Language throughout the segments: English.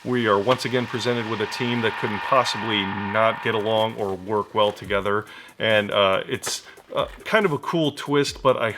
We are once again presented with a team that couldn't possibly not get along or work well together. And it's kind of a cool twist, but I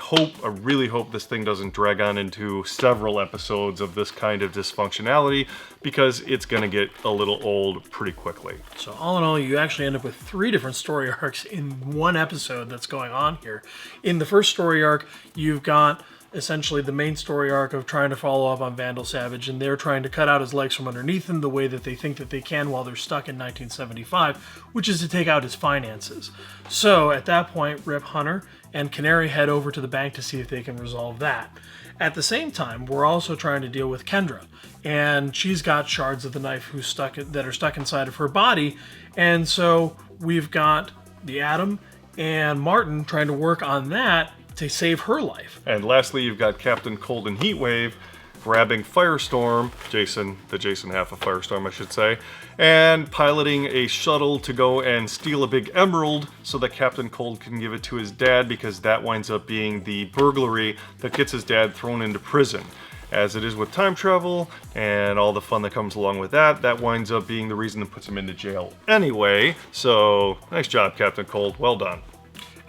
really hope this thing doesn't drag on into several episodes of this kind of dysfunctionality, because it's going to get a little old pretty quickly. So all in all, you actually end up with 3 different story arcs in one episode that's going on here. In the first story arc, you've got essentially the main story arc of trying to follow up on Vandal Savage, and they're trying to cut out his legs from underneath him the way that they think that they can while they're stuck in 1975, which is to take out his finances. So at that point, Rip Hunter and Canary head over to the bank to see if they can resolve that. At the same time, we're also trying to deal with Kendra, and she's got shards of the knife that are stuck inside of her body, and so we've got the Atom and Martin trying to work on that to save her life. And lastly, you've got Captain Cold and Heatwave grabbing Firestorm, the Jason half of Firestorm, I should say, and piloting a shuttle to go and steal a big emerald so that Captain Cold can give it to his dad, because that winds up being the burglary that gets his dad thrown into prison. As it is with time travel and all the fun that comes along with that, that winds up being the reason that puts him into jail anyway. So, nice job, Captain Cold. Well done.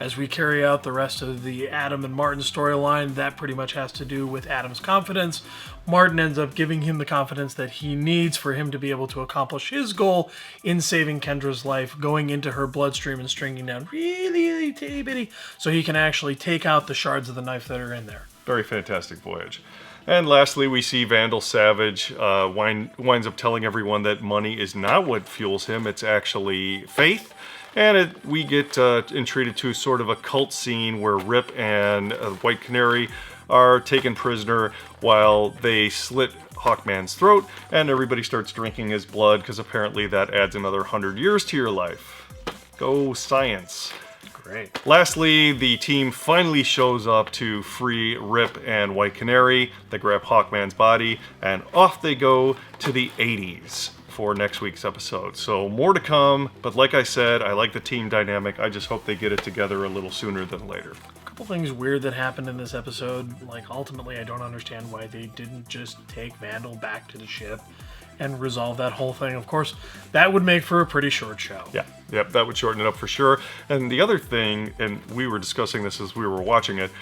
As we carry out the rest of the Adam and Martin storyline, that pretty much has to do with Adam's confidence. Martin ends up giving him the confidence that he needs for him to be able to accomplish his goal in saving Kendra's life, going into her bloodstream and stringing down really itty bitty so he can actually take out the shards of the knife that are in there. Very fantastic voyage. And lastly, we see Vandal Savage winds up telling everyone that money is not what fuels him, it's actually faith. And we get entreated to sort of a cult scene where Rip and White Canary are taken prisoner while they slit Hawkman's throat, and everybody starts drinking his blood, because apparently that adds another 100 years to your life. Go science. Great. Lastly, the team finally shows up to free Rip and White Canary. They grab Hawkman's body, and off they go to the 80s. For next week's episode. So more to come, but like I said, I like the team dynamic. I just hope they get it together a little sooner than later. A couple things weird that happened in this episode. Like, ultimately, I don't understand why they didn't just take Vandal back to the ship and resolve that whole thing. Of course, that would make for a pretty short show. Yeah, yep, that would shorten it up for sure. And the other thing, and we were discussing this as we were watching it,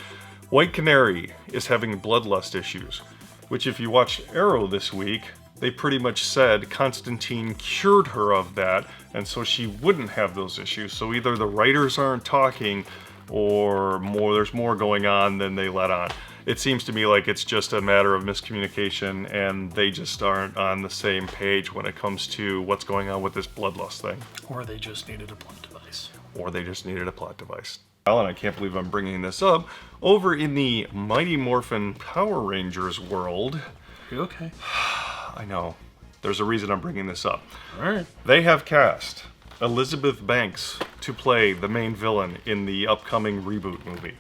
White Canary is having bloodlust issues, which if you watched Arrow this week, they pretty much said Constantine cured her of that, and so she wouldn't have those issues. So either the writers aren't talking, or there's more going on than they let on. It seems to me like it's just a matter of miscommunication, and they just aren't on the same page when it comes to what's going on with this bloodlust thing. Or they just needed a plot device. Alan, I can't believe I'm bringing this up. Over in the Mighty Morphin Power Rangers world... Are you okay? I know. There's a reason I'm bringing this up. All right. They have cast Elizabeth Banks to play the main villain in the upcoming reboot movie.